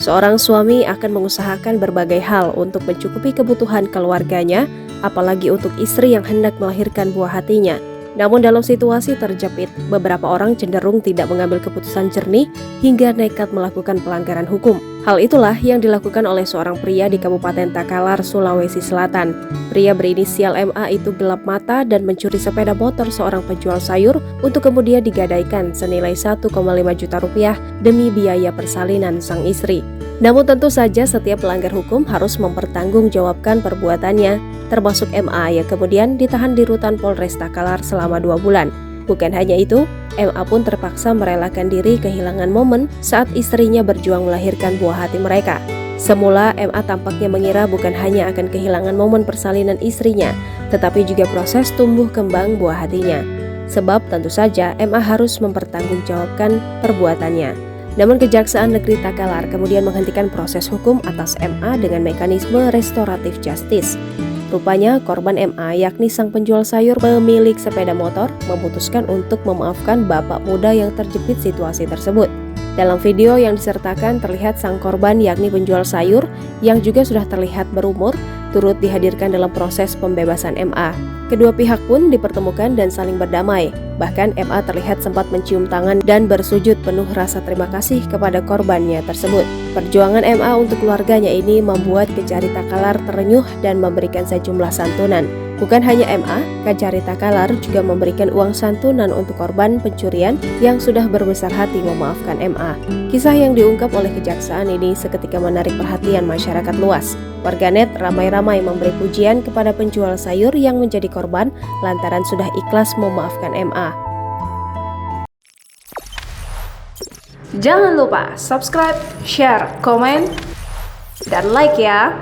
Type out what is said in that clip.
Seorang suami akan mengusahakan berbagai hal untuk mencukupi kebutuhan keluarganya, apalagi untuk istri yang hendak melahirkan buah hatinya. Namun dalam situasi terjepit, beberapa orang cenderung tidak mengambil keputusan jernih hingga nekat melakukan pelanggaran hukum. Hal itulah yang dilakukan oleh seorang pria di Kabupaten Takalar, Sulawesi Selatan. Pria berinisial MA itu gelap mata dan mencuri sepeda motor seorang penjual sayur untuk kemudian digadaikan senilai 1,5 juta rupiah demi biaya persalinan sang istri. Namun tentu saja setiap pelanggar hukum harus mempertanggungjawabkan perbuatannya, termasuk MA yang kemudian ditahan di rutan Polres Takalar selama 2 bulan. Bukan hanya itu, MA pun terpaksa merelakan diri kehilangan momen saat istrinya berjuang melahirkan buah hati mereka. Semula MA tampaknya mengira bukan hanya akan kehilangan momen persalinan istrinya, tetapi juga proses tumbuh kembang buah hatinya. Sebab tentu saja MA harus mempertanggungjawabkan perbuatannya. Namun Kejaksaan Negeri Takalar kemudian menghentikan proses hukum atas MA dengan mekanisme restoratif justice. Rupanya korban MA yakni sang penjual sayur pemilik sepeda motor memutuskan untuk memaafkan bapak muda yang terjepit situasi tersebut. Dalam video yang disertakan terlihat sang korban yakni penjual sayur yang juga sudah terlihat berumur turut dihadirkan dalam proses pembebasan MA. Kedua pihak pun dipertemukan dan saling berdamai. Bahkan MA terlihat sempat mencium tangan dan bersujud penuh rasa terima kasih kepada korbannya tersebut. Perjuangan MA untuk keluarganya ini membuat Kejari Takalar terenyuh dan memberikan sejumlah santunan. Bukan hanya MA, Kejari Takalar juga memberikan uang santunan untuk korban pencurian yang sudah berbesar hati memaafkan MA. Kisah yang diungkap oleh kejaksaan ini seketika menarik perhatian masyarakat luas. Warganet ramai-ramai memberi pujian kepada penjual sayur yang menjadi korban lantaran sudah ikhlas memaafkan MA. Jangan lupa subscribe, share, komen, dan like ya!